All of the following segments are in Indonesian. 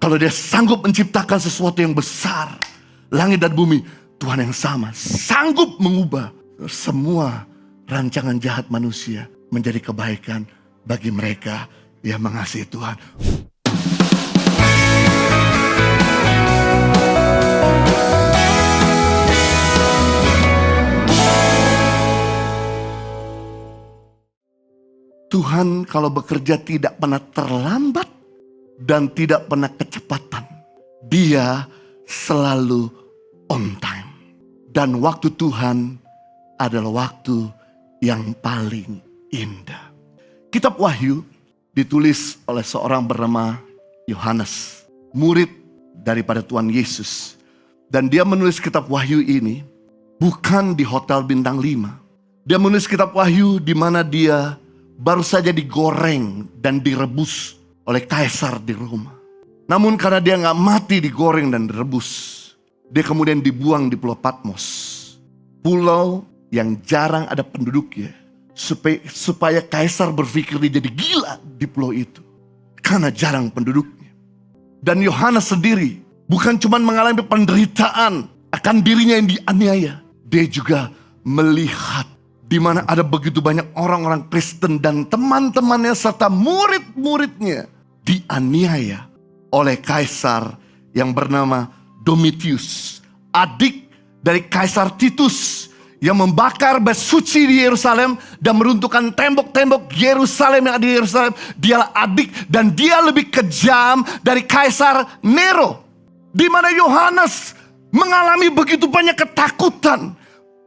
Kalau dia sanggup menciptakan sesuatu yang besar, langit dan bumi, Tuhan yang sama sanggup mengubah semua rancangan jahat manusia menjadi kebaikan bagi mereka yang mengasihi Tuhan. Tuhan kalau bekerja tidak pernah terlambat dan tidak pernah kecepatan. Dia selalu on time. Dan waktu Tuhan adalah waktu yang paling indah. Kitab Wahyu ditulis oleh seorang bernama Yohanes, murid daripada Tuhan Yesus. Dan dia menulis kitab Wahyu ini bukan di hotel bintang 5. Dia menulis kitab Wahyu di mana dia baru saja digoreng dan direbus oleh kaisar di Roma. Namun karena dia gak mati digoreng dan direbus, dia kemudian dibuang di Pulau Patmos. Pulau yang jarang ada penduduknya. Supaya kaisar berpikir dia jadi gila di pulau itu. Karena jarang penduduknya. Dan Yohanes sendiri bukan cuma mengalami penderitaan akan dirinya yang dianiaya. Dia juga melihat di mana ada begitu banyak orang-orang Kristen dan teman-temannya serta murid-muridnya dianiaya oleh kaisar yang bernama Domitius, adik dari Kaisar Titus yang membakar bait suci di Yerusalem dan meruntuhkan tembok-tembok Yerusalem yang ada di Yerusalem. Dialah adik dan dia lebih kejam dari Kaisar Nero. Di mana Yohanes mengalami begitu banyak ketakutan,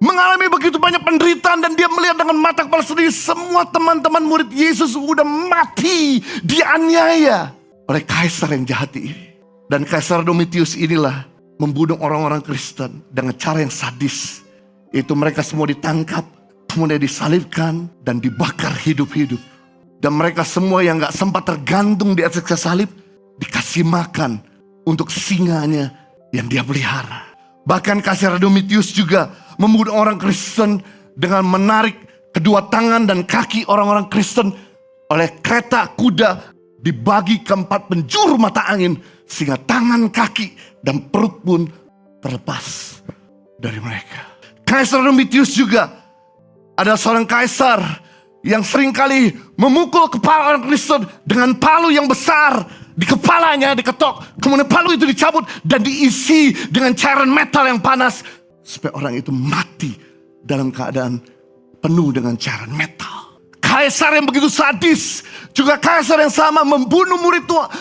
mengalami begitu banyak penderitaan, dan dia melihat dengan mata kepala sendiri semua teman-teman murid Yesus sudah mati, dianiaya oleh kaisar yang jahat ini. Dan Kaisar Domitius inilah membunuh orang-orang Kristen dengan cara yang sadis. Itu mereka semua ditangkap, kemudian disalibkan dan dibakar hidup-hidup. Dan mereka semua yang gak sempat tergantung di atas salib dikasih makan untuk singanya yang dia pelihara. Bahkan Kaisar Domitius juga membunuh orang Kristen dengan menarik kedua tangan dan kaki orang-orang Kristen oleh kereta kuda, dibagi ke 4 penjuru mata angin sehingga tangan, kaki, dan perut pun terlepas dari mereka. Kaisar Domitius juga adalah seorang kaisar yang seringkali memukul kepala orang Kristen dengan palu yang besar. Di kepalanya diketok, kemudian palu itu dicabut dan diisi dengan cairan metal yang panas supaya orang itu mati dalam keadaan penuh dengan cairan metal. Kaisar yang begitu sadis, juga kaisar yang sama membunuh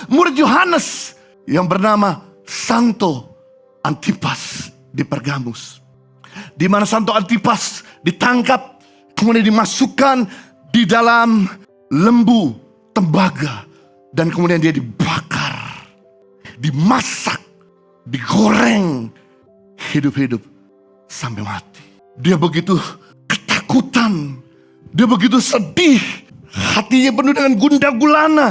murid Yohanes yang bernama Santo Antipas di Pergamus. Di mana Santo Antipas ditangkap, kemudian dimasukkan di dalam lembu tembaga, dan kemudian dia dibakar, dimasak, digoreng hidup-hidup sampai mati. Dia begitu ketakutan, dia begitu sedih, hatinya penuh dengan gundah gulana.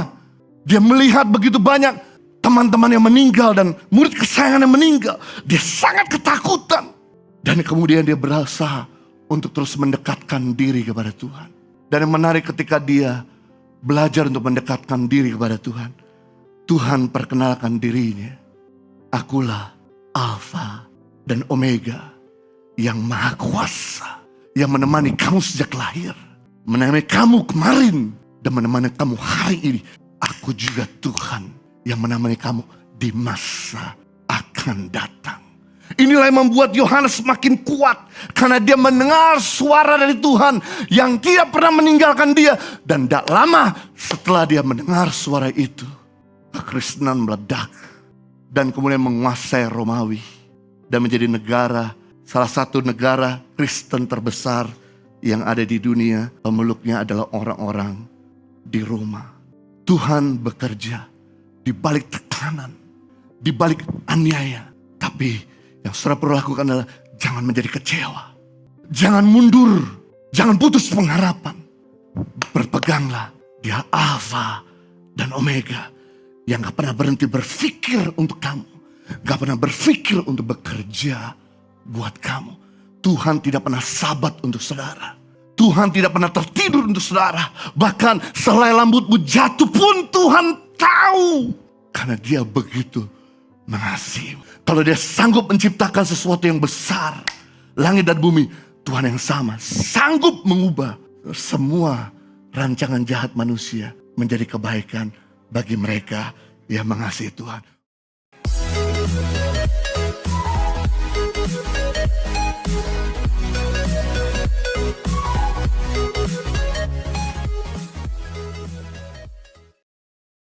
Dia melihat begitu banyak teman-teman yang meninggal dan murid kesayangan yang meninggal. Dia sangat ketakutan. Dan kemudian dia berusaha untuk terus mendekatkan diri kepada Tuhan. Dan yang menarik ketika dia belajar untuk mendekatkan diri kepada Tuhan, Tuhan perkenalkan dirinya. Akulah Alfa dan Omega, yang maha kuasa, yang menemani kamu sejak lahir, menemani kamu kemarin, dan menemani kamu hari ini. Aku juga Tuhan yang menemani kamu di masa akan datang. Inilah yang membuat Yohanes semakin kuat, karena dia mendengar suara dari Tuhan yang tidak pernah meninggalkan dia. Dan tidak lama setelah dia mendengar suara itu, kekristenan meledak dan kemudian menguasai Romawi dan menjadi salah satu negara Kristen terbesar yang ada di dunia. Pemeluknya adalah orang-orang di Roma. Tuhan bekerja di balik tekanan, di balik aniaya. Tapi yang saudara perlu lakukan adalah jangan menjadi kecewa, jangan mundur, jangan putus pengharapan. Berpeganglah, Dia Alfa dan Omega, yang gak pernah berhenti berpikir untuk kamu, gak pernah berpikir untuk bekerja buat kamu. Tuhan tidak pernah sabat untuk saudara. Tuhan tidak pernah tertidur untuk saudara. Bahkan selai rambutmu jatuh pun Tuhan tahu. Karena dia begitu mengasihi. Kalau dia sanggup menciptakan sesuatu yang besar, langit dan bumi, Tuhan yang sama sanggup mengubah semua rancangan jahat manusia menjadi kebaikan bagi mereka yang mengasihi Tuhan.